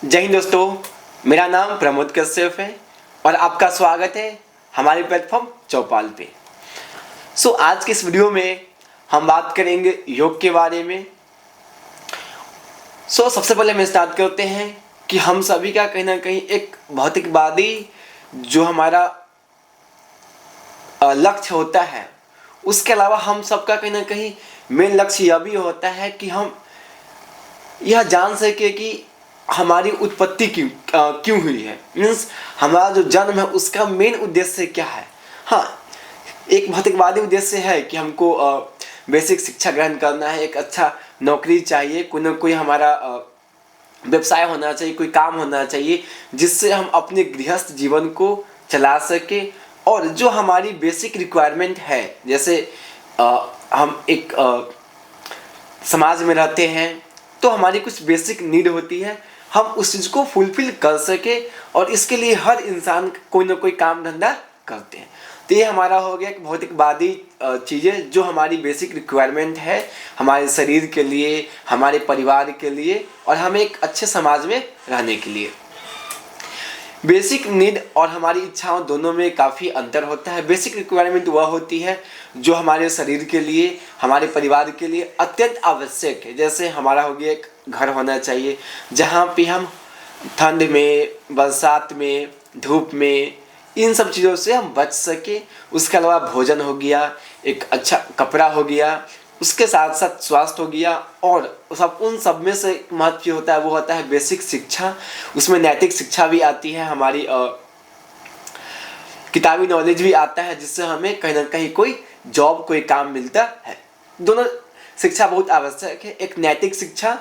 जय हिंद दोस्तों, मेरा नाम प्रमोद कश्यप है और आपका स्वागत है हमारे प्लेटफॉर्म चौपाल पे। आज के इस वीडियो में हम बात करेंगे योग के बारे में। सबसे पहले हम स्टार्ट करते हैं कि हम सभी का कहीं ना कहीं एक भौतिकवादी जो हमारा लक्ष्य होता है, उसके अलावा हम सबका कहीं ना कहीं मेन लक्ष्य यह भी होता है कि हम यह जान सके कि हमारी उत्पत्ति क्यों हुई है। मीन्स हमारा जो जन्म है उसका मेन उद्देश्य क्या है। हाँ, एक भौतिकवादी उद्देश्य है कि हमको बेसिक शिक्षा ग्रहण करना है, एक अच्छा नौकरी चाहिए, कोई ना कोई हमारा व्यवसाय होना चाहिए, कोई काम होना चाहिए जिससे हम अपने गृहस्थ जीवन को चला सके। और जो हमारी बेसिक रिक्वायरमेंट है, जैसे हम एक समाज में रहते हैं तो हमारी कुछ बेसिक नीड होती है, हम उस चीज़ को फुलफिल कर सके और इसके लिए हर इंसान कोई ना कोई काम धंधा करते हैं। तो ये हमारा हो गया एक भौतिकवादी चीज़ें जो हमारी बेसिक रिक्वायरमेंट है हमारे शरीर के लिए, हमारे परिवार के लिए और हमें एक अच्छे समाज में रहने के लिए। बेसिक नीड और हमारी इच्छाओं दोनों में काफ़ी अंतर होता है। बेसिक रिक्वायरमेंट वह होती है जो हमारे शरीर के लिए, हमारे परिवार के लिए अत्यंत आवश्यक है। जैसे हमारा हो गया एक घर होना चाहिए जहाँ पे हम ठंड में, बरसात में, धूप में, इन सब चीज़ों से हम बच सके। उसके अलावा भोजन हो गया, एक अच्छा कपड़ा हो गया, उसके साथ साथ स्वास्थ्य हो गया और उन सब में से महत्व होता है वो होता है बेसिक शिक्षा। उसमें नैतिक शिक्षा भी आती है, हमारी किताबी नॉलेज भी आता है जिससे हमें कहीं ना कहीं कोई जॉब, कोई काम मिलता है। दोनों शिक्षा बहुत आवश्यक है। एक नैतिक शिक्षा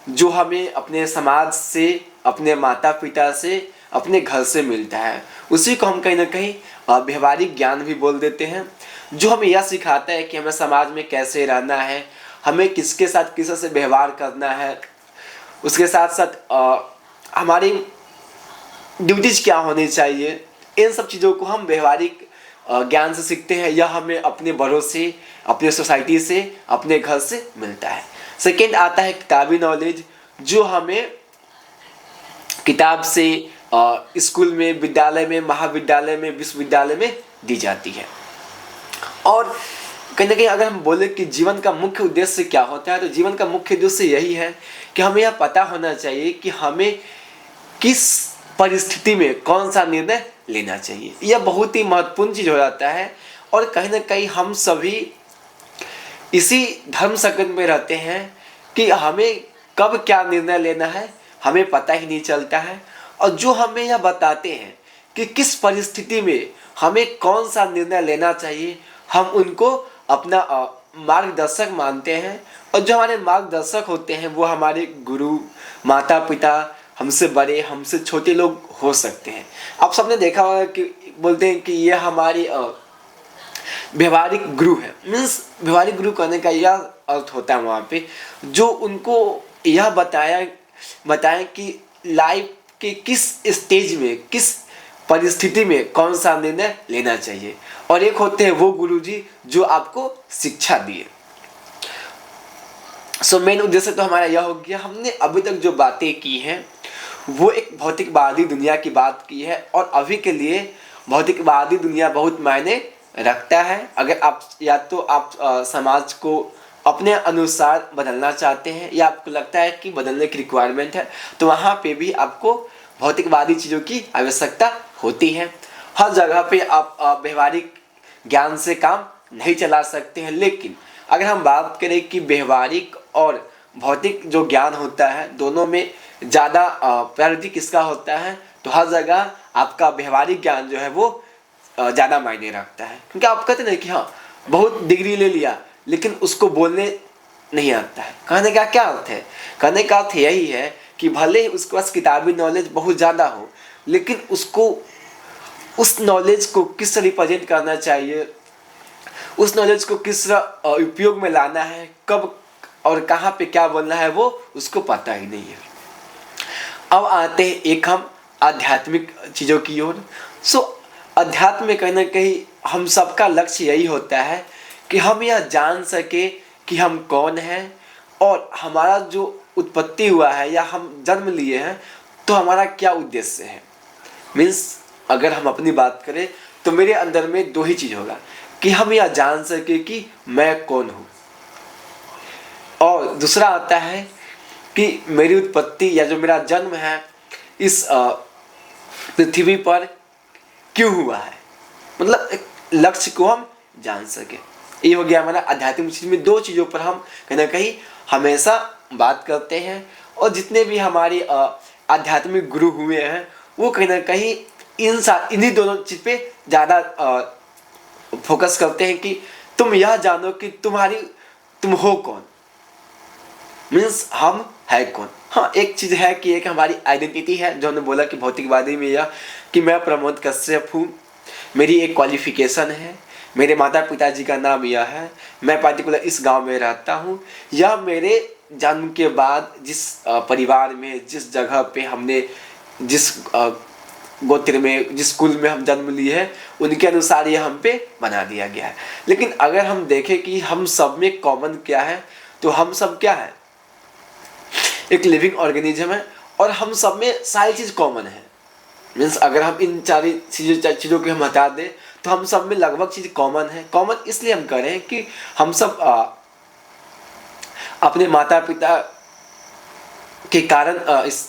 जो हमें अपने समाज से, अपने माता पिता से, अपने घर से मिलता है, उसी को हम कहीं ना कहीं व्यवहारिक ज्ञान भी बोल देते हैं, जो हमें यह सिखाता है कि हमें समाज में कैसे रहना है, हमें किसके साथ किस से व्यवहार करना है, उसके साथ साथ हमारी ड्यूटीज क्या होनी चाहिए। इन सब चीज़ों को हम व्यवहारिक ज्ञान से सीखते हैं। यह हमें अपने बड़ों से, अपने सोसाइटी से, अपने घर से मिलता है। सेकेंड आता है किताबी नॉलेज, जो हमें किताब से स्कूल में, विद्यालय में, महाविद्यालय में, विश्वविद्यालय में दी जाती है। और कहीं ना कहीं अगर हम बोले कि जीवन का मुख्य उद्देश्य क्या होता है, तो जीवन का मुख्य उद्देश्य यही है कि हमें यह पता होना चाहिए कि हमें किस परिस्थिति में कौन सा निर्णय लेना चाहिए। यह बहुत ही महत्वपूर्ण चीज़ हो जाता है। और कहीं ना कहीं हम सभी इसी धर्म संकट में रहते हैं कि हमें कब क्या निर्णय लेना है हमें पता ही नहीं चलता है। और जो हमें यह बताते हैं कि किस परिस्थिति में हमें कौन सा निर्णय लेना चाहिए, हम उनको अपना मार्गदर्शक मानते हैं। और जो हमारे मार्गदर्शक होते हैं वो हमारे गुरु, माता पिता, हमसे बड़े, हमसे छोटे लोग हो सकते हैं। आप सबने देखा होगा कि बोलते हैं कि ये हमारी व्यवहारिक गुरु है। मीन्स व्यवहारिक गुरु करने का यह अर्थ होता है वहाँ पे जो उनको यह बताएं कि लाइफ के किस स्टेज में, किस परिस्थिति में कौन सा निर्णय लेना चाहिए। और एक होते हैं वो गुरुजी जो आपको शिक्षा दिए। मेन उद्देश्य तो हमारा यह हो गया, हमने अभी तक जो बातें की हैं वो एक भौतिकवादी दुनिया की बात की है। और अभी के लिए भौतिकवादी दुनिया बहुत मायने रखता है। अगर आप या तो आप समाज को अपने अनुसार बदलना चाहते हैं या आपको लगता है कि बदलने की रिक्वायरमेंट है, तो वहाँ पे भी आपको भौतिकवादी चीज़ों की आवश्यकता होती है। हर जगह पे आप व्यवहारिक ज्ञान से काम नहीं चला सकते हैं। लेकिन अगर हम बात करें कि व्यवहारिक और भौतिक जो ज्ञान होता है दोनों में ज़्यादा प्रायोरिटी किसका होता है, तो हर जगह आपका व्यवहारिक ज्ञान जो है वो ज़्यादा मायने रखता है। क्योंकि आप कहते हैं कि हाँ बहुत डिग्री ले लिया लेकिन उसको बोलने नहीं आता है। कहने का क्या अर्थ है? कहने का अर्थ यही है कि भले ही उसके पास किताबी नॉलेज बहुत ज़्यादा हो, लेकिन उसको उस नॉलेज को किस रिप्रेजेंट करना चाहिए, उस नॉलेज को किस उपयोग में लाना है, कब और कहाँ पे क्या बोलना है, वो उसको पता ही नहीं है। अब आते हैं एक हम आध्यात्मिक चीज़ों की ओर। अध्यात्म में कहीं ना कहीं हम सबका लक्ष्य यही होता है कि हम यह जान सके कि हम कौन हैं और हमारा जो उत्पत्ति हुआ है या हम जन्म लिए हैं तो हमारा क्या उद्देश्य है। मीन्स अगर हम अपनी बात करें तो मेरे अंदर में दो ही चीज़ होगा कि हम यह जान सके कि मैं कौन हूँ, और दूसरा आता है कि मेरी उत्पत्ति या जो मेरा जन्म है इस पृथ्वी पर क्यों हुआ है, मतलब एक लक्ष्य को हम जान सके। ये हो गया हमारा आध्यात्मिक चीज में। दो चीज़ों पर हम कहीं ना कहीं हमेशा बात करते हैं, और जितने भी हमारे आध्यात्मिक गुरु हुए हैं वो कहीं ना कहीं इन्हीं दोनों चीज़ पे ज़्यादा फोकस करते हैं कि तुम यह जानो कि तुम हो कौन, मीन्स हम है कौन। हाँ, एक चीज़ है कि एक हमारी आइडेंटिटी है, जो हमने बोला कि भौतिकवादी में यह कि मैं प्रमोद कश्यप हूँ, मेरी एक क्वालिफिकेशन है, मेरे माता पिताजी का नाम यह है, मैं पार्टिकुलर इस गांव में रहता हूँ, यह मेरे जन्म के बाद जिस परिवार में, जिस जगह पे हमने, जिस गोत्र में, जिस कुल में हम जन्म लिए हैं, उनके अनुसार यह हम पे बना दिया गया है। लेकिन अगर हम देखें कि हम सब में कॉमन क्या है, तो हम सब क्या है, एक लिविंग ऑर्गेनिज्म है, और हम सब में सारी चीज़ कॉमन है। मीन्स अगर हम इन सारी चीज़ों को हम हटा दें तो हम सब में लगभग चीज़ कॉमन है। कॉमन इसलिए हम कह रहे हैं कि हम सब अपने माता पिता के कारण इस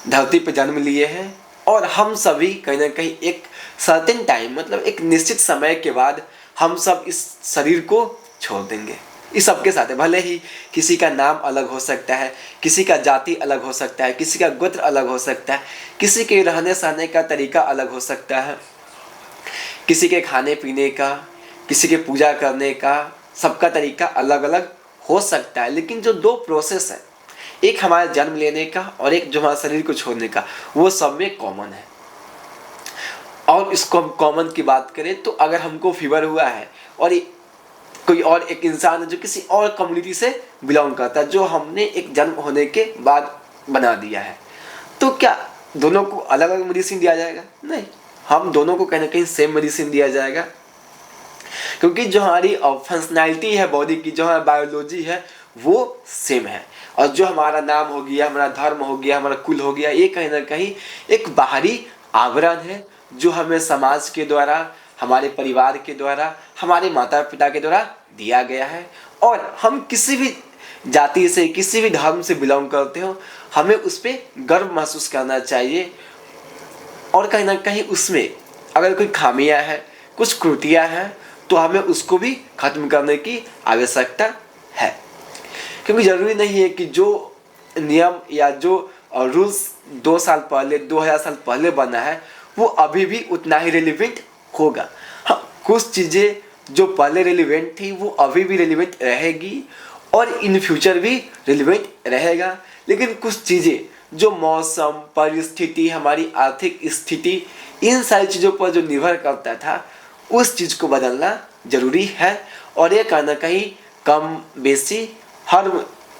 धरती पर जन्म लिए हैं, और हम सभी कहीं ना कहीं एक सर्टेन टाइम, मतलब एक निश्चित समय के बाद हम सब इस शरीर को छोड़ देंगे। इस सबके साथ है, भले ही किसी का नाम अलग हो सकता है, किसी का जाति अलग हो सकता है, किसी का गोत्र अलग हो सकता है, किसी के रहने सहने का तरीका अलग हो सकता है, किसी के खाने पीने का, किसी के पूजा करने का, सबका तरीका अलग अलग हो सकता है। लेकिन जो दो प्रोसेस है, एक हमारे जन्म लेने का और एक जो हमारे शरीर को छोड़ने का, वो सब में कॉमन है। और इसको हम कॉमन की बात करें तो अगर हमको फीवर हुआ है और कोई और एक इंसान है जो किसी और कम्युनिटी से बिलोंग करता है, जो हमने एक जन्म होने के बाद बना दिया है, तो क्या दोनों को अलग अलग मेडिसिन दिया जाएगा? नहीं, हम दोनों को कहीं ना कहीं सेम मेडिसिन दिया जाएगा, क्योंकि जो हमारी फंक्शनैलिटी है बॉडी की, जो हमारी बायोलॉजी है, वो सेम है। और जो हमारा नाम हो गया, हमारा धर्म हो गया, हमारा कुल हो गया, ये कहीं ना कहीं एक बाहरी आवरण है जो हमें समाज के द्वारा, हमारे परिवार के द्वारा, हमारे माता पिता के द्वारा दिया गया है। और हम किसी भी जाति से, किसी भी धर्म से बिलोंग करते हो, हमें उस पर गर्व महसूस करना चाहिए। और कहीं ना कहीं उसमें अगर कोई खामियां हैं, कुछ त्रुटियां हैं, तो हमें उसको भी खत्म करने की आवश्यकता है। क्योंकि ज़रूरी नहीं है कि जो नियम या जो रूल्स 2 साल पहले, 2000 साल पहले बना है, वो अभी भी उतना ही रेलिवेंट होगा। हाँ, कुछ चीज़ें जो पहले रेलिवेंट थी वो अभी भी रेलिवेंट रहेगी और इन फ्यूचर भी रेलिवेंट रहेगा। लेकिन कुछ चीज़ें जो मौसम, परिस्थिति, हमारी आर्थिक स्थिति, इन सारी चीज़ों पर जो निर्भर करता था, उस चीज़ को बदलना ज़रूरी है। और ये कहना कहीं कम बेसी हर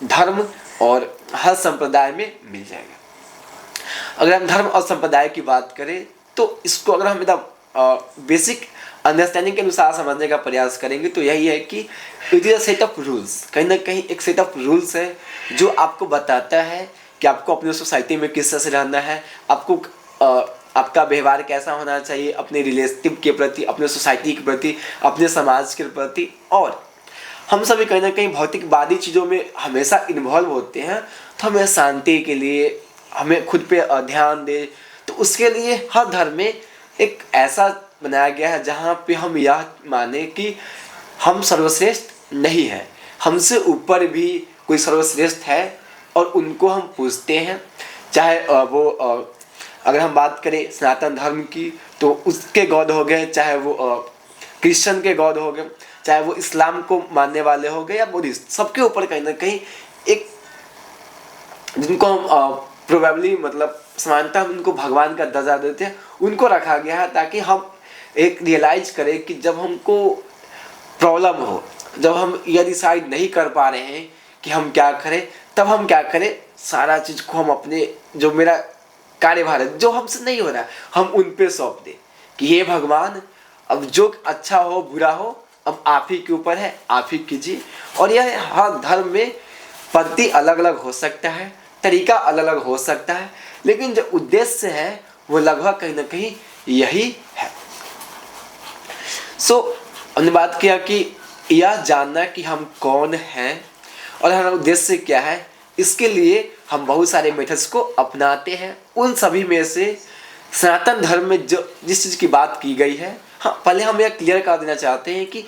धर्म और हर संप्रदाय में मिल जाएगा। अगर हम धर्म और संप्रदाय की बात करें तो इसको अगर हम एकदम बेसिक अंडरस्टैंडिंग के अनुसार समझने का प्रयास करेंगे तो यही है कि it is a set of rules. कहीं ना कहीं एक सेट ऑफ रूल्स है जो आपको बताता है कि आपको अपनी सोसाइटी में किस तरह से रहना है, आपको आपका व्यवहार कैसा होना चाहिए अपने रिलेटिव के प्रति, अपने सोसाइटी के प्रति, अपने समाज के प्रति। और हम सभी कहीं ना कहीं भौतिकवादी चीज़ों में हमेशा इन्वॉल्व होते हैं, तो हमें शांति के लिए हमें खुद पे ध्यान दे, तो उसके लिए हर धर्म में एक ऐसा बनाया गया है जहाँ पे हम यह माने कि हम सर्वश्रेष्ठ नहीं है, हमसे ऊपर भी कोई सर्वश्रेष्ठ है और उनको हम पूजते हैं। चाहे वो अगर हम बात करें सनातन धर्म की तो उसके गॉड हो गए, चाहे वो क्रिश्चियन के गॉड हो गए, चाहे वो इस्लाम को मानने वाले हो गए या बुद्धिस्ट, सबके ऊपर कहीं ना कहीं एक जिनको हम प्रोबेबली मतलब समानता हम उनको भगवान का दर्जा देते हैं, उनको रखा गया है ताकि हम एक रियलाइज करें कि जब हमको प्रॉब्लम हो, जब हम ये डिसाइड नहीं कर पा रहे हैं कि हम क्या करें, तब हम क्या करें, सारा चीज़ को हम अपने जो मेरा कार्यभार है जो हमसे नहीं हो रहा है हम उन पे सौंप दें कि ये भगवान अब जो अच्छा हो बुरा हो अब आप ही के ऊपर है, आप ही कीजिए। और यह हर धर्म में पद्धति अलग अलग हो सकता है, तरीका अलग अलग हो सकता है, लेकिन जो उद्देश्य है वो लगभग कहीं ना कहीं यही है। हमने बात किया कि यह जानना कि हम कौन हैं और हमारा उद्देश्य क्या है, इसके लिए हम बहुत सारे मेथड्स को अपनाते हैं। उन सभी में से सनातन धर्म में जो जिस चीज़ की बात की गई है, हाँ पहले हम यह क्लियर कर देना चाहते हैं कि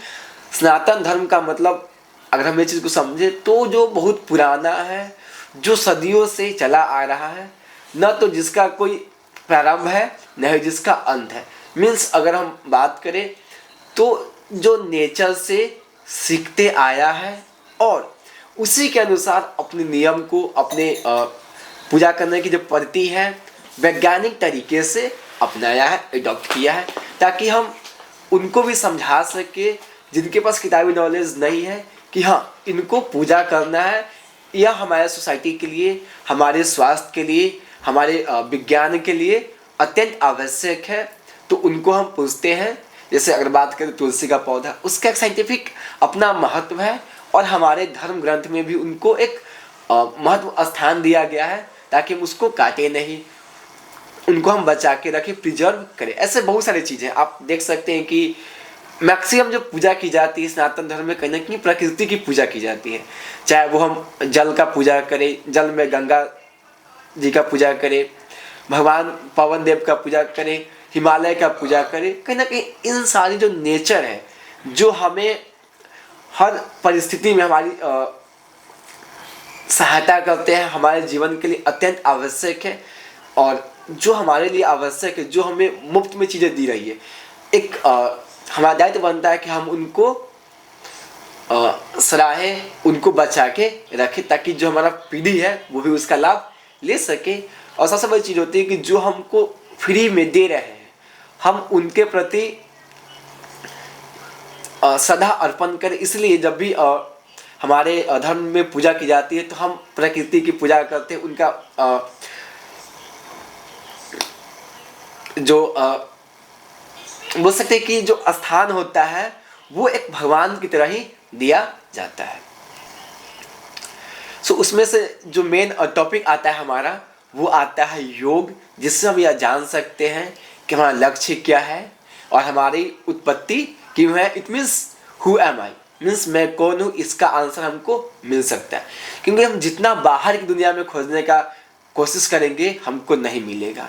सनातन धर्म का मतलब, अगर हम ये चीज़ को समझे तो जो बहुत पुराना है, जो सदियों से चला आ रहा है, न तो जिसका कोई प्रारंभ है न ही जिसका अंत है। मीन्स अगर हम बात करें तो जो नेचर से सीखते आया है और उसी के अनुसार अपने नियम को, अपने पूजा करने की जो पद्धति है वैज्ञानिक तरीके से अपनाया है, अडॉप्ट किया है, ताकि हम उनको भी समझा सके जिनके पास किताबी नॉलेज नहीं है कि हाँ इनको पूजा करना है, यह हमारे सोसाइटी के लिए, हमारे स्वास्थ्य के लिए, हमारे विज्ञान के लिए अत्यंत आवश्यक है। तो उनको हम पूछते हैं। जैसे अगर बात करें तुलसी का पौधा, उसका एक साइंटिफिक अपना महत्व है और हमारे धर्म ग्रंथ में भी उनको एक महत्व स्थान दिया गया है, ताकि हम उसको काटे नहीं, उनको हम बचा के रखें, प्रिजर्व करें। ऐसे बहुत सारी चीज़ें आप देख सकते हैं कि मैक्सिमम जो पूजा की जाती है सनातन धर्म में कहीं ना कहीं प्रकृति की पूजा की जाती है। चाहे वो हम जल का पूजा करें, जल में गंगा जी का पूजा करें, भगवान पवन देव का पूजा करें, हिमालय का पूजा करें, कहीं ना कहीं इन सारी जो नेचर है जो हमें हर परिस्थिति में हमारी सहायता करते हैं, हमारे जीवन के लिए अत्यंत आवश्यक है और जो हमारे लिए आवश्यक है, जो हमें मुफ्त में चीज़ें दी रही है, एक हमारा दायित्व बनता है कि हम उनको सराहें, उनको बचा के रखें, ताकि जो हमारा पीढ़ी है वो भी उसका लाभ ले सके। और सबसे बड़ी चीज़ होती है कि जो हमको फ्री में दे रहे हैं हम उनके प्रति श्रद्धा अर्पण करें। इसलिए जब भी हमारे धर्म में पूजा की जाती है तो हम प्रकृति की पूजा करते हैं, उनका जो बोल सकते हैं कि जो स्थान होता है वो एक भगवान की तरह ही दिया जाता है। उसमें से जो मेन टॉपिक आता है हमारा, वो आता है योग, जिससे हम यह जान सकते हैं कि हमारा लक्ष्य क्या है और हमारी उत्पत्ति क्यों है। It means who am I, means मैं कौन हूँ, इसका आंसर हमको मिल सकता है। क्योंकि हम जितना बाहर की दुनिया में खोजने का कोशिश करेंगे हमको नहीं मिलेगा।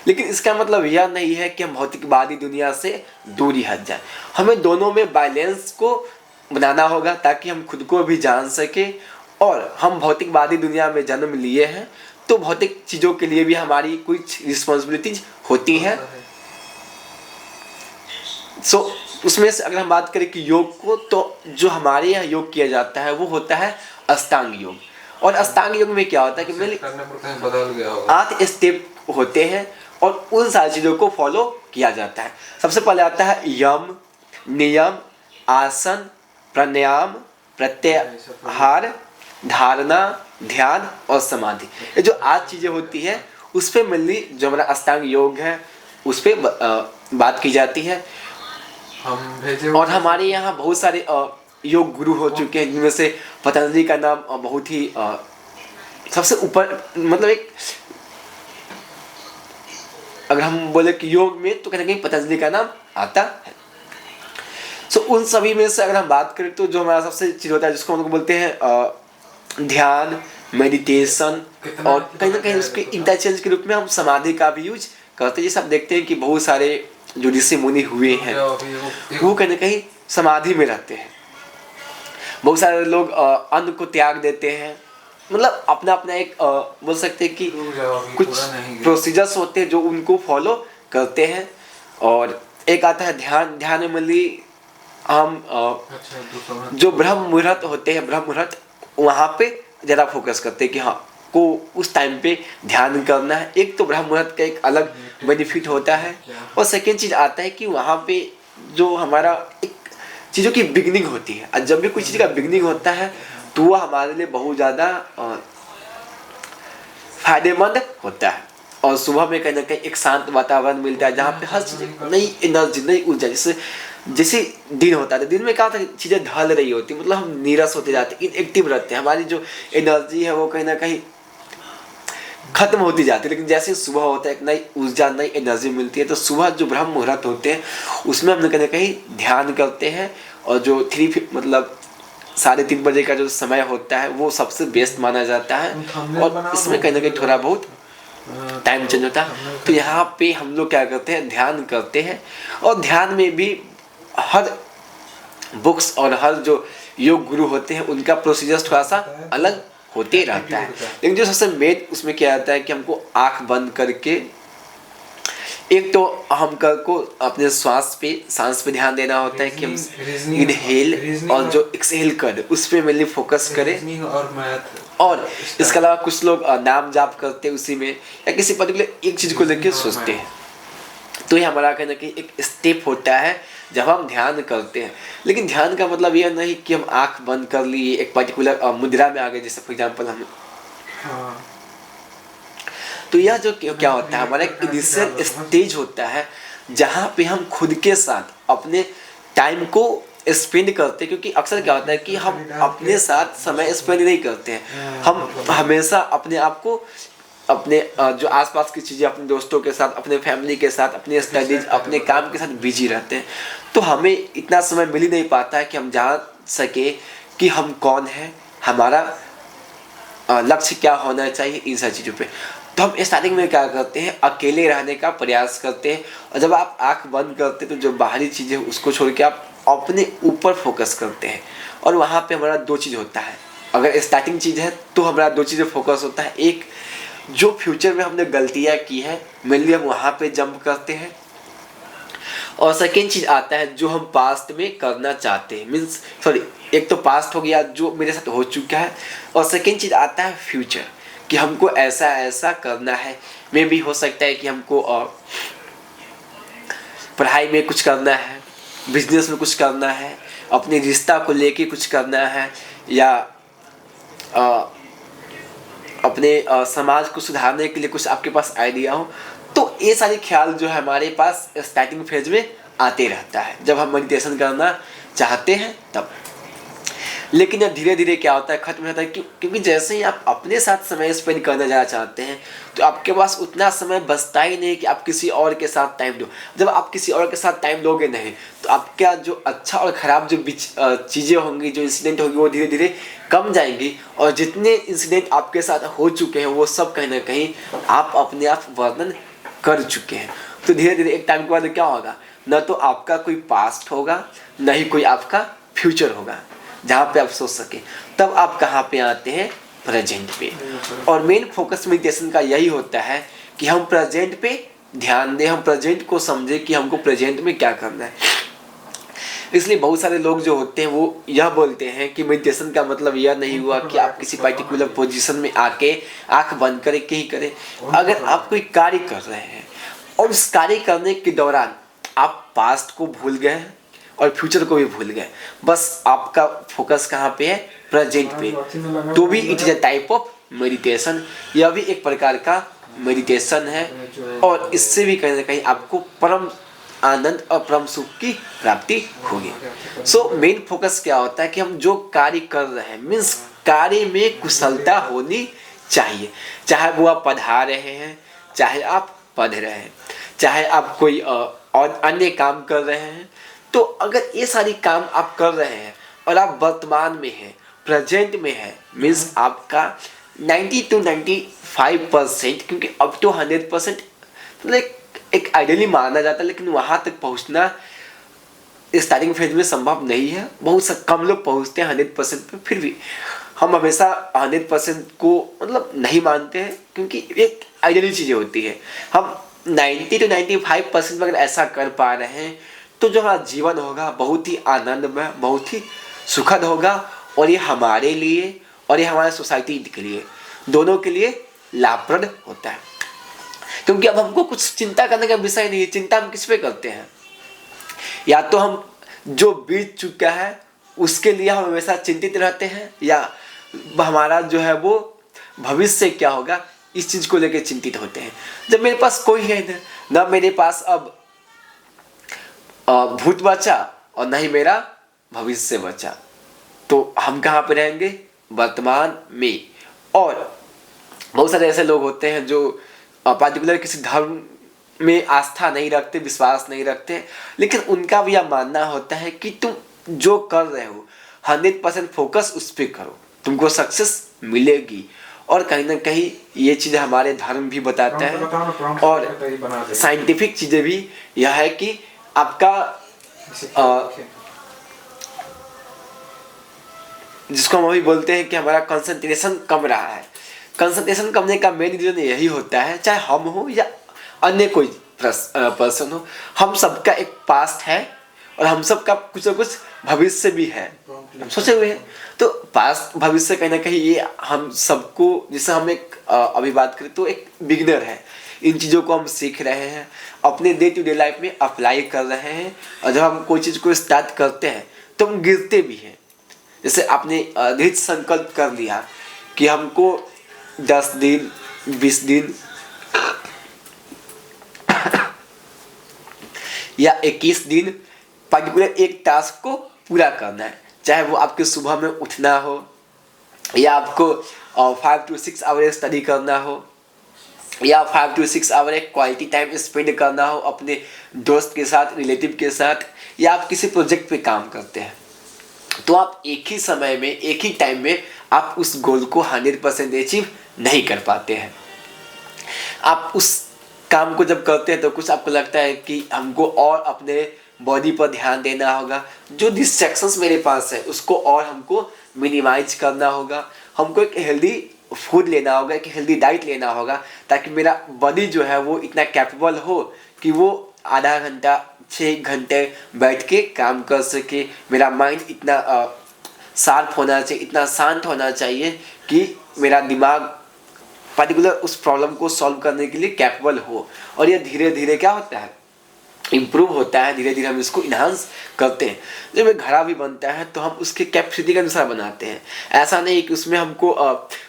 लेकिन इसका मतलब यह नहीं है कि हम भौतिकवादी दुनिया से दूरी हट जाए। हमें दोनों में बैलेंस को बनाना होगा ताकि हम खुद को भी जान सके। और हम भौतिकवादी दुनिया में जन्म लिए हैं तो भौतिक चीज़ों के लिए भी हमारी कुछ रिस्पॉन्सिबिलिटीज होती हैं। उसमें से अगर हम बात करें कि योग को, तो जो हमारे यहाँ योग किया जाता है वो होता है अष्टांग योग। और अष्टांग योग में क्या होता है कि मेरे 8 स्टेप होते हैं और उन सारी चीज़ों को फॉलो किया जाता है। सबसे पहले आता है यम, नियम, आसन, प्राणायाम, प्रत्याहार, धारणा, ध्यान और समाधि। ये जो 8 चीज़ें होती है उस पर मिलनी जो हमारा अष्टांग योग है उस पर बात की जाती है। और हमारे यहाँ बहुत सारे योग गुरु हो चुके हैं, जिनमें से पतंजलि का नाम बहुत ही सबसे ऊपर, मतलब एक अगर हम बोले कि योग में तो कहीं ना कहीं पतंजलि का नाम आता है। उन सभी में से अगर हम बात करें तो जो हमारा सबसे चीज़ होता है जिसको हम लोग बोलते हैं ध्यान, मेडिटेशन, और कहीं ना कहीं उसके इंटरचेंज के रूप में हम समाधि का भी यूज करते हैं। जैसे आप देखते हैं कि बहुत सारे जो ऋषि मुनि हुए हैं वो कहीं ना कहीं समाधि में रहते हैं। बहुत सारे लोग अन्न को त्याग देते हैं, मतलब अपना अपना एक बोल सकते हैं कि कुछ प्रोसीजर्स होते हैं जो उनको फॉलो करते हैं। और एक आता है ध्यान। ध्यान में मतलब हम जो ब्रह्म मुहूर्त होते हैं, ब्रह्म मुहूर्त, वहाँ पे ज़्यादा फोकस करते हैं कि हाँ को उस टाइम पे ध्यान करना है। एक तो ब्रह्म मुहूर्त का एक अलग बेनिफिट होता है। और सेकेंड चीज़ आता है कि वहाँ पे जो हमारा एक चीज़ों की बिगनिंग होती है, और जब भी कोई चीज़ का बिगनिंग होता है तो वह हमारे लिए बहुत ज़्यादा फायदेमंद होता है। और सुबह में कहीं ना कहीं एक शांत वातावरण मिलता है जहाँ पे हर चीज़ नई एनर्जी, नई ऊर्जा, जैसे दिन होता है तो दिन में क्या होता है चीज़ें ढल रही होती, मतलब हम नीरस होते जाते हैं, इनएक्टिव रहते हैं। हमारी जो एनर्जी है वो कहीं ना कहीं खत्म होती जाती है। लेकिन जैसे सुबह होता है एक नई ऊर्जा, नई एनर्जी मिलती है। तो सुबह जो ब्रह्म मुहूर्त होते हैं उसमें हम कहीं ना कहीं ध्यान करते हैं, और जो 3:30 बजे का जो समय होता है वो सबसे बेस्ट माना जाता है। और इसमें कहीं ना कहीं थोड़ा बहुत टाइम चेंज होता है। तो यहाँ पे हम लोग क्या करते हैं, ध्यान करते हैं। और ध्यान में भी हर बुक्स और हर जो योग गुरु होते हैं उनका प्रोसीजर थोड़ा सा अलग होते रहता है। लेकिन जो सबसे मेन उसमें क्या आता है कि हमको आंख बंद करके एक तो हम को अपने सांस पे ध्यान देना होता है कि हम इनहेल और जो एक्सहेल करें उस पर मेनली फोकस करें। और इसके अलावा कुछ लोग नाम जाप करते हैं उसी में, या किसी पर्टिकुलर एक चीज को लेकर सोचते हैं। तो ये हमारा कहना कि एक स्टेप होता है जब हम ध्यान करते हैं। लेकिन ध्यान का मतलब यह नहीं कि हम आंख बंद कर लिए एक पर्टिकुलर मुद्रा में आ गए, जैसे फॉर एग्जांपल हम तो यह जो क्या होता है हमारा एक इनिशियल स्टेज होता है जहाँ पे हम खुद के साथ अपने टाइम को स्पेंड करते हैं। क्योंकि अक्सर क्या होता है कि हम अपने साथ समय स्पेंड नहीं करते हैं, हम हमेशा अपने आप को अपने जो आसपास की चीज़ें, अपने दोस्तों के साथ, अपने फैमिली के साथ, अपने स्टडीज, अपने काम के साथ बिजी रहते हैं। तो हमें इतना समय मिल ही नहीं पाता है कि हम जान सके कि हम कौन हैं, हमारा लक्ष्य क्या होना चाहिए, इन सारी चीज़ों पे। तो हम स्टार्टिंग में क्या करते हैं, अकेले रहने का प्रयास करते हैं। और जब आप आंख बंद करते हैं तो जो बाहरी चीज़ें उसको छोड़ के आप अपने ऊपर फोकस करते हैं। और वहाँ पे हमारा दो चीज़ होता है। अगर स्टार्टिंग चीज़ है तो हमारा दो चीज़ें फोकस होता है। एक, जो फ्यूचर में हमने गलतियाँ की है मेनली हम वहाँ पे जंप करते हैं। और सेकेंड चीज़ आता है जो हम पास्ट में करना चाहते हैं, मीन्स सॉरी, एक तो पास्ट हो गया जो मेरे साथ हो चुका है, और सेकेंड चीज़ आता है फ्यूचर, कि हमको ऐसा ऐसा करना है। मे भी हो सकता है कि हमको पढ़ाई में कुछ करना है, बिजनेस में कुछ करना है, अपने रिश्ता को लेके कुछ करना है, या अपने समाज को सुधारने के लिए कुछ आपके पास आइडिया हो। तो ये सारे ख्याल जो है हमारे पास स्टार्टिंग फेज में आते रहता है जब हम मेडिटेशन करना चाहते हैं तब। लेकिन अब धीरे धीरे क्या होता है, खत्म होता है। क्योंकि जैसे ही आप अपने साथ समय स्पेंड करना ज़्यादा चाहते हैं तो आपके पास उतना समय बचता ही नहीं कि आप किसी और के साथ टाइम दो। जब आप किसी और के साथ टाइम दोगे नहीं तो आपका जो अच्छा और ख़राब जो चीज़ें होंगी, जो इंसिडेंट होगी, वो धीरे धीरे कम जाएंगी। और जितने इंसिडेंट आपके साथ हो चुके हैं वो सब कहीं ना कहीं आप अपने आप वर्णन कर चुके हैं। तो धीरे धीरे एक टाइम के बाद क्या होगा, न तो आपका कोई पास्ट होगा, न ही कोई आपका फ्यूचर होगा जहाँ पे आप सोच सके। तब आप कहाँ पे आते हैं, प्रेजेंट पे। और मेन फोकस मेडिटेशन का यही होता है कि हम प्रेजेंट पे ध्यान दें, हम प्रेजेंट को समझें कि हमको प्रेजेंट में क्या करना है। इसलिए बहुत सारे लोग जो होते हैं वो यह बोलते हैं कि मेडिटेशन का मतलब यह नहीं हुआ कि आप किसी पर्टिकुलर पोजीशन में आके आंख बंद करके ही करें। अगर आप कोई कार्य कर रहे हैं और उस कार्य करने के दौरान आप पास्ट को भूल गए हैं और फ्यूचर को भी भूल गए, बस आपका फोकस कहाँ पे है, प्रेजेंट पे, तो भी it is a type of meditation. यह भी एक प्रकार का मेडिटेशन है। और इससे भी कहीं ना कहीं आपको परम आनंद और परम सुख की प्राप्ति होगी। सो मेन फोकस क्या होता है कि हम जो कार्य कर रहे हैं, मीन्स कार्य में कुशलता होनी चाहिए। चाहे वो आप पढ़ा रहे हैं, चाहे आप पढ़ रहे हैं, चाहे आप कोई और अन्य काम कर रहे हैं। तो अगर ये सारी काम आप कर रहे हैं और आप वर्तमान में हैं, प्रेजेंट में हैं, मीन्स आपका 90 to 95%, क्योंकि अप टू 100% मतलब एक आइडियली माना जाता है, लेकिन वहाँ तक पहुँचना स्टार्टिंग फेज में संभव नहीं है। बहुत कम लोग पहुँचते हैं 100% पे। फिर भी हम हमेशा 100% को मतलब नहीं मानते हैं, क्योंकि एक आइडियली चीज़ें होती है। हम 90 to 95% में अगर ऐसा कर पा रहे हैं तो जो हमारा जीवन होगा बहुत ही आनंदमय, बहुत ही सुखद होगा। और ये हमारे लिए और ये हमारे सोसाइटी के लिए, दोनों के लिए लाभप्रद होता है। क्योंकि अब हमको कुछ चिंता करने का विषय नहीं है। चिंता हम किस पे करते हैं, या तो हम जो बीत चुका है उसके लिए हम हमेशा चिंतित रहते हैं, या हमारा जो है वो भविष्य क्या होगा इस चीज़ को लेकर चिंतित होते हैं। जब मेरे पास कोई है ना मेरे पास अब भूत बचा और न ही मेरा भविष्य बचा, तो हम कहाँ पे रहेंगे, वर्तमान में। और बहुत सारे ऐसे लोग होते हैं जो पार्टिकुलर किसी धर्म में आस्था नहीं रखते, विश्वास नहीं रखते, लेकिन उनका भी यह मानना होता है कि तुम जो कर रहे हो 100% फोकस उस पर करो, तुमको सक्सेस मिलेगी। और कहीं ना कहीं ये चीज़ हमारे धर्म भी बताता है और साइंटिफिक चीज़ें भी यह है कि आपका जिसको हम अभी बोलते हैं कि हमारा कंसंट्रेशन कम रहा है। कंसंट्रेशन कमने का मेन रीजन यही होता है, चाहे हम हो या अन्य कोई पर्सन हो, हम सबका एक पास्ट है और हम सबका कुछ ना कुछ भविष्य भी है, हम सोचे हुए हैं। तो पास्ट भविष्य कहीं ना कहीं ये हम सबको, जैसे हम एक अभी बात करें तो एक बिगिनर है, इन चीज़ों को हम सीख रहे हैं, अपने डे टू डे लाइफ में अप्लाई कर रहे हैं। और जब हम कोई चीज़ को स्टार्ट करते हैं तो हम गिरते भी हैं। जैसे आपने दृढ़ संकल्प कर लिया कि हमको 10 दिन 20 दिन या 21 दिन पर्टिकुलर एक टास्क को पूरा करना है, चाहे वो आपके सुबह में उठना हो या आपको 5 to 6 आवर स्टडी करना हो या 5 to 6 आवर एक क्वालिटी टाइम स्पेंड करना हो अपने दोस्त के साथ, रिलेटिव के साथ, या आप किसी प्रोजेक्ट पे काम करते हैं, तो आप एक ही समय में, एक ही टाइम में आप उस गोल को 100% अचीव नहीं कर पाते हैं। आप उस काम को जब करते हैं तो कुछ आपको लगता है कि हमको और अपने बॉडी पर ध्यान देना होगा, जो डिस्ट्रैक्शंस मेरे पास है उसको और हमको मिनिमाइज करना होगा, हमको एक हेल्दी फूड लेना होगा, एक हेल्दी डाइट लेना होगा, ताकि मेरा बॉडी जो है वो इतना कैपेबल हो कि वो आधा घंटा 6 घंटे बैठ के काम कर सके। मेरा माइंड इतना शार्प होना चाहिए, इतना शांत होना चाहिए कि मेरा दिमाग पर्टिकुलर उस प्रॉब्लम को सॉल्व करने के लिए कैपेबल हो। और ये धीरे धीरे क्या होता है, इम्प्रूव होता है, धीरे धीरे हम इसको इन्हांस करते हैं। जब एक घड़ा भी बनता है तो हम उसके कैपेसिटी के अनुसार बनाते हैं। ऐसा नहीं कि उसमें हमको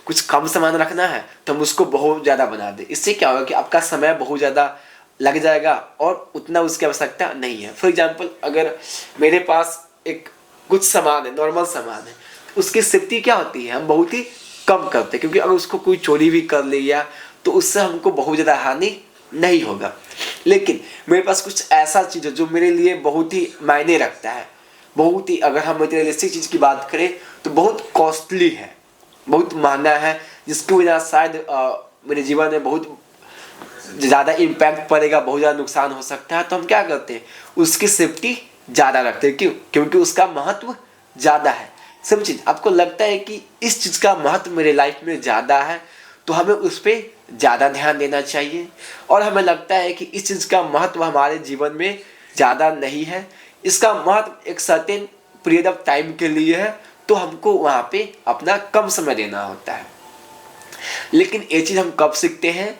कुछ कम सामान रखना है तो हम उसको बहुत ज़्यादा बना दें। इससे क्या होगा कि आपका समय बहुत ज़्यादा लग जाएगा और उतना उसकी आवश्यकता नहीं है। फॉर एग्जाम्पल, अगर मेरे पास एक कुछ सामान है, नॉर्मल सामान है, उसकी सेफ्टी क्या होती है, हम बहुत ही कम करते हैं, क्योंकि अगर उसको कोई चोरी भी कर लिया तो उससे हमको बहुत ज़्यादा हानि नहीं होगा। लेकिन मेरे पास कुछ ऐसा चीज़ है जो मेरे लिए बहुत ही मायने रखता है, बहुत ही, अगर हम मटेरियलिस्टिक चीज़ की बात करें तो बहुत कॉस्टली है, बहुत महंगा है, जिसकी वजह से शायद मेरे जीवन में बहुत ज़्यादा इम्पैक्ट पड़ेगा, बहुत ज़्यादा नुकसान हो सकता है। तो हम क्या करते हैं, उसकी सेफ्टी ज़्यादा रखते हैं। क्यों? क्योंकि उसका महत्व ज़्यादा है। समझिए, आपको लगता है कि इस चीज़ का महत्व मेरे लाइफ में ज़्यादा है तो हमें उस पर ज़्यादा ध्यान देना चाहिए। और हमें लगता है कि इस चीज़ का महत्व हमारे जीवन में ज़्यादा नहीं है, इसका महत्व एक सर्टेन पीरियड ऑफ टाइम के लिए है, तो हमको वहाँ पे अपना कम समय देना होता है। लेकिन ये चीज़ हम कब सीखते हैं?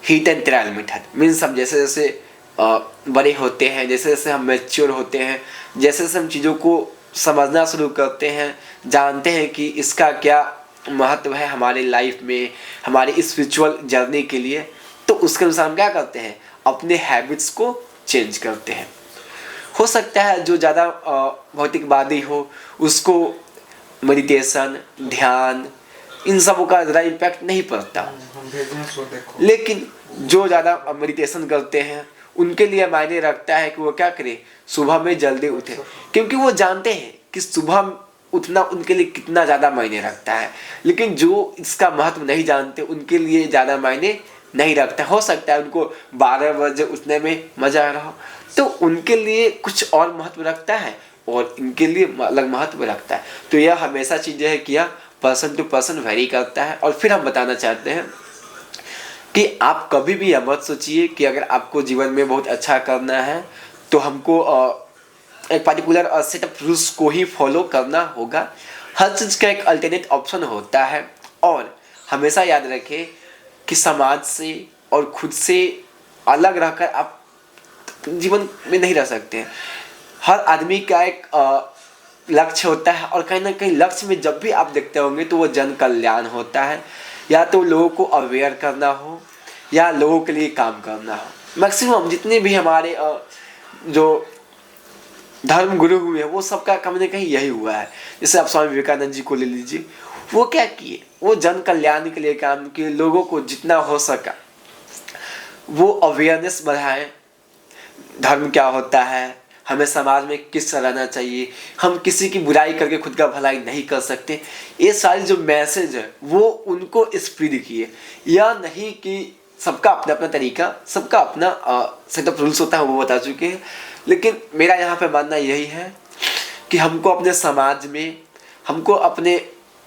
Heat and trial method. Means हम जैसे जैसे बड़े होते हैं, जैसे जैसे हम मैच्योर होते हैं, जैसे जैसे हम चीज़ों को समझना शुरू करते हैं, जानते हैं कि इसका क्या महत्व है हमारे लाइफ में, हमारी स्पिरिचुअल जर्नी के लिए, तो उसके अनुसार हम क्या करते हैं, अपने हैबिट्स को चेंज करते हैं। हो सकता है जो ज़्यादा भौतिकवादी हो उसको मेडिटेशन, ध्यान, इन सबों का ज़्यादा इम्पैक्ट नहीं पड़ता, लेकिन जो ज़्यादा मेडिटेशन करते हैं उनके लिए मायने रखता है कि वो क्या करें, सुबह में जल्दी उठे, क्योंकि वो जानते हैं कि सुबह उठना उनके लिए कितना ज़्यादा मायने रखता है। लेकिन जो इसका महत्व नहीं जानते उनके लिए ज़्यादा मायने नहीं रखता। हो सकता है उनको 12 बजे उठने में मज़ा आ रहा हो, तो उनके लिए कुछ और महत्व रखता है और इनके लिए अलग महत्व रखता है। तो यह हमेशा चीज़ें है कि यह पर्सन टू पर्सन वेरी करता है। और फिर हम बताना चाहते हैं कि आप कभी भी यह मत सोचिए कि अगर आपको जीवन में बहुत अच्छा करना है तो हमको एक पर्टिकुलर सेट ऑफ रूल्स को ही फॉलो करना होगा। हर चीज़ का एक अल्टरनेट ऑप्शन होता है। और हमेशा याद रखें कि समाज से और खुद से अलग रहकर आप जीवन में नहीं रह सकते हैं। हर आदमी का एक लक्ष्य होता है, और कहीं ना कहीं लक्ष्य में जब भी आप देखते होंगे तो वो जन कल्याण होता है, या तो लोगों को अवेयर करना हो या लोगों के लिए काम करना हो। मैक्सिमम जितने भी हमारे जो धर्म गुरु हुए हैं वो सबका कहीं ना कहीं यही हुआ है। जैसे आप स्वामी विवेकानंद जी को ले लीजिए, वो क्या किए, वो जन कल्याण के लिए काम किए, लोगों को जितना हो सका वो अवेयरनेस बढ़ाएं, धर्म क्या होता है, हमें समाज में किस तरह रहना चाहिए, हम किसी की बुराई करके खुद का भलाई नहीं कर सकते। ये सारी जो मैसेज है वो उनको स्प्रेड किए। यह नहीं कि सबका अपना अपना तरीका, सबका अपना सेट ऑफ रूल्स होता है, वो बता चुके हैं। लेकिन मेरा यहाँ पे मानना यही है कि हमको अपने समाज में, हमको अपने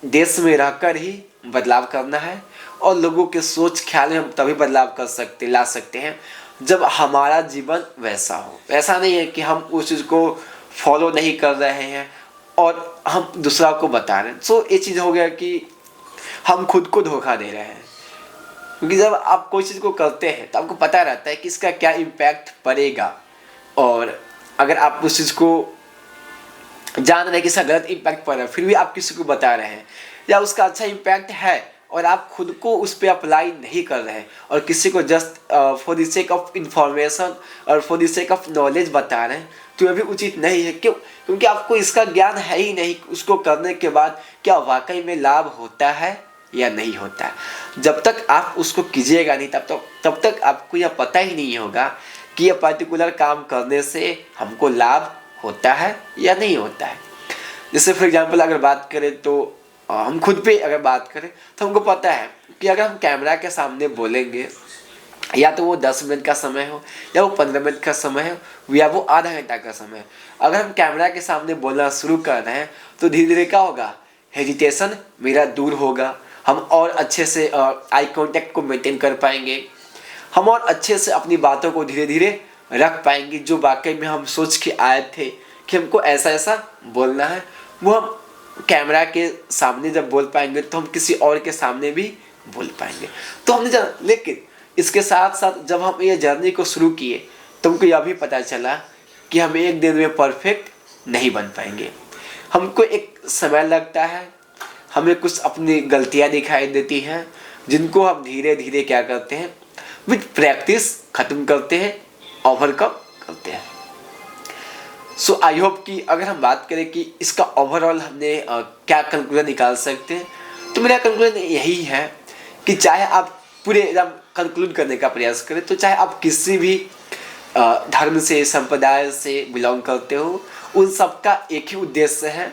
देश में रहकर ही बदलाव करना है, और लोगों के सोच ख्याल में हम तभी बदलाव ला सकते हैं जब हमारा जीवन वैसा हो। ऐसा नहीं है कि हम उस चीज़ को फॉलो नहीं कर रहे हैं और हम दूसरा को बता रहे हैं। सो ये चीज़ हो गया कि हम खुद को धोखा दे रहे हैं, क्योंकि जब आप कोई चीज़ को करते हैं तो आपको पता रहता है कि इसका क्या इम्पैक्ट पड़ेगा, और अगर आप उस चीज़ को जान रहे हैं कि इसका गलत इम्पैक्ट पड़ रहा है, फिर भी आप किसी को बता रहे हैं, या उसका अच्छा इम्पैक्ट है और आप खुद को उस पर अप्लाई नहीं कर रहे हैं और किसी को just for the sake of information और for the sake of knowledge बता रहे हैं, तो यह भी उचित नहीं है। क्यों? क्योंकि आपको इसका ज्ञान है ही नहीं, उसको करने के बाद क्या वाकई में लाभ होता है या नहीं होता है। जब तक आप उसको कीजिएगा नहीं, तब तक आपको यह पता ही नहीं होगा कि यह पर्टिकुलर काम करने से हमको लाभ होता है या नहीं होता है। जैसे फॉर एग्जांपल अगर बात करें तो हम खुद पे अगर बात करें तो हमको पता है कि अगर हम कैमरा के सामने बोलेंगे, या तो वो 10 मिनट का समय हो, या वो 15 मिनट का समय हो, या वो आधा घंटा का समय हो, अगर हम कैमरा के सामने बोलना शुरू कर रहे हैं तो धीरे धीरे क्या होगा, हेजिटेशन मेरा दूर होगा, हम और अच्छे से आई कांटेक्ट को मेंटेन कर पाएंगे, हम और अच्छे से अपनी बातों को धीरे धीरे रख पाएंगे। जो वाकई में हम सोच के आए थे कि हमको ऐसा ऐसा बोलना है, वो हम कैमरा के सामने जब बोल पाएंगे तो हम किसी और के सामने भी बोल पाएंगे। तो हमने जाना, लेकिन इसके साथ साथ जब हम ये जर्नी को शुरू किए तो हमको यह भी पता चला कि हम एक दिन में परफेक्ट नहीं बन पाएंगे। हमको एक समय लगता है, हमें कुछ अपनी गलतियां दिखाई देती हैं, जिनको हम धीरे धीरे क्या करते हैं, विद प्रैक्टिस ख़त्म करते हैं, ओवरकम करते हैं। सो आई होप कि अगर हम बात करें कि इसका ओवरऑल हमने क्या कंक्लूजन निकाल सकते हैं, तो मेरा कंक्लूजन यही है कि चाहे आप पूरे एकदम कंक्लूड करने का प्रयास करें, तो चाहे आप किसी भी धर्म से, संप्रदाय से बिलोंग करते हो, उन सब का एक ही उद्देश्य है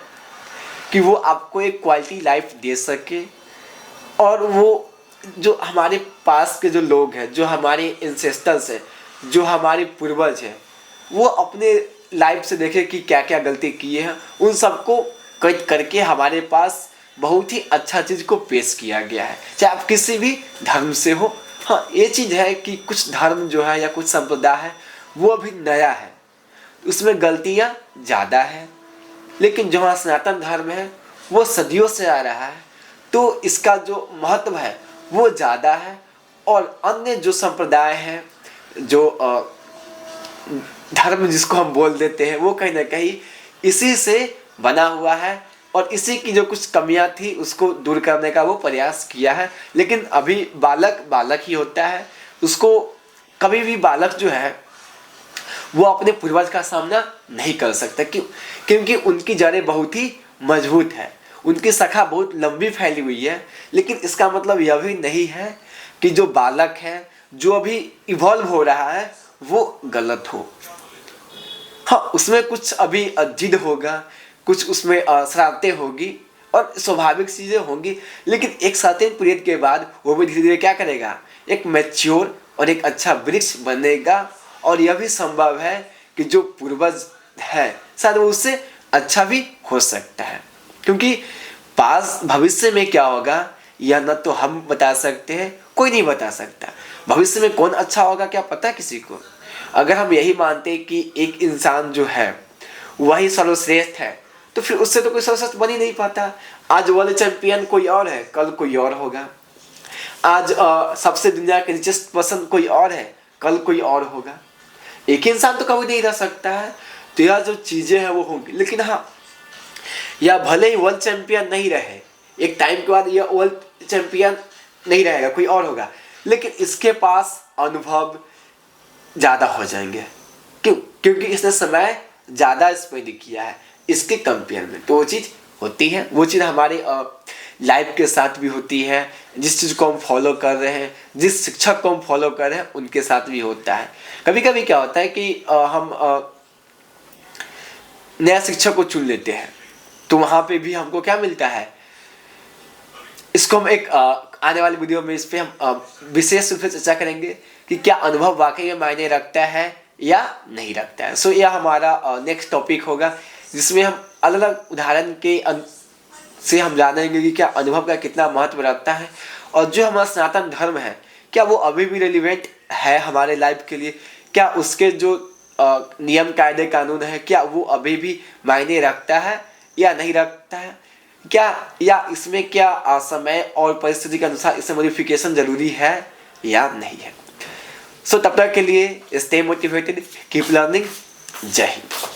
कि वो आपको एक क्वालिटी लाइफ दे सके, और वो जो हमारे पास के जो लोग हैं, जो हमारे इंसेस्टर्स हैं, जो हमारे पूर्वज हैं, वो अपने लाइफ से देखें कि क्या क्या गलती किए हैं, उन सबको कैद करके हमारे पास बहुत ही अच्छा चीज़ को पेश किया गया है, चाहे आप किसी भी धर्म से हो। हाँ, ये चीज़ है कि कुछ धर्म जो है या कुछ संप्रदाय है वो अभी नया है, उसमें गलतियाँ ज़्यादा है, लेकिन जो हमारा सनातन धर्म है वो सदियों से आ रहा है, तो इसका जो महत्व है वो ज़्यादा है। और अन्य जो संप्रदाय हैं, जो धर्म जिसको हम बोल देते हैं, वो कहीं ना कहीं इसी से बना हुआ है, और इसी की जो कुछ कमियां थी उसको दूर करने का वो प्रयास किया है। लेकिन अभी बालक बालक ही होता है, उसको कभी भी बालक जो है वो अपने पूर्वज का सामना नहीं कर सकता। क्यों? क्योंकि उनकी जड़ें बहुत ही मजबूत है, उनकी शाखा बहुत लंबी फैली हुई है। लेकिन इसका मतलब यह भी नहीं है कि जो बालक है, जो अभी इवॉल्व हो रहा है, वो गलत हो। हाँ, उसमें कुछ अभी जिद होगा, कुछ उसमें शरारतें होगी और स्वाभाविक चीज़ें होंगी, लेकिन एक सर्टेन पीरियड के बाद वो भी धीरे धीरे क्या करेगा, एक मैच्योर और एक अच्छा वृक्ष बनेगा। और यह भी संभव है कि जो पूर्वज है शायद वो उससे अच्छा भी हो सकता है, क्योंकि पास भविष्य में क्या होगा यह न तो हम बता सकते हैं, कोई नहीं बता सकता। भविष्य में कौन अच्छा होगा क्या पता किसी को। अगर हम यही मानते हैं कि एक इंसान जो है वही सर्वश्रेष्ठ है, तो फिर उससे तो कोई सर्वश्रेष्ठ बन ही नहीं पाता। आज वर्ल्ड चैंपियन कोई और है, कल कोई और होगा। आज सबसे दुनिया के रिचेस्ट पर्सन कोई और है, कल कोई और होगा। एक इंसान तो कभी नहीं रह सकता है। तो यह जो चीज़ें हैं वो होंगी। लेकिन हाँ, या भले ही वर्ल्ड चैंपियन नहीं रहे, एक टाइम के बाद यह वर्ल्ड चैंपियन नहीं रहेगा, कोई और होगा, लेकिन इसके पास अनुभव ज़्यादा हो जाएंगे। क्यों? क्योंकि इसने समय ज़्यादा स्पेंड किया है इसके कंपेयर में। तो वो चीज़ होती है, वो चीज़ हमारे लाइफ के साथ भी होती है, जिस चीज़ को हम फॉलो कर रहे हैं, जिस शिक्षक को हम फॉलो कर रहे हैं उनके साथ भी होता है। कभी कभी क्या होता है कि हम नया शिक्षक को चुन लेते हैं, तो वहाँ पे भी हमको क्या मिलता है, इसको हम एक आने वाली वीडियो में इस पे हम विशेष रूप से चर्चा करेंगे कि क्या अनुभव वाकई में मायने रखता है या नहीं रखता है। सो यह हमारा नेक्स्ट टॉपिक होगा, जिसमें हम अलग अलग उदाहरण के से हम जानेंगे कि क्या अनुभव का कितना महत्व रखता है, और जो हमारा सनातन धर्म है क्या वो अभी भी रेलिवेंट है हमारे लाइफ के लिए, क्या उसके जो नियम कायदे कानून है क्या वो अभी भी मायने रखता है या नहीं रखता है, क्या या इसमें क्या समय और परिस्थिति के अनुसार इसमें मॉडिफिकेशन जरूरी है या नहीं है। सो तब तक के लिए स्टे मोटिवेटेड, कीप लर्निंग। जय हिंद।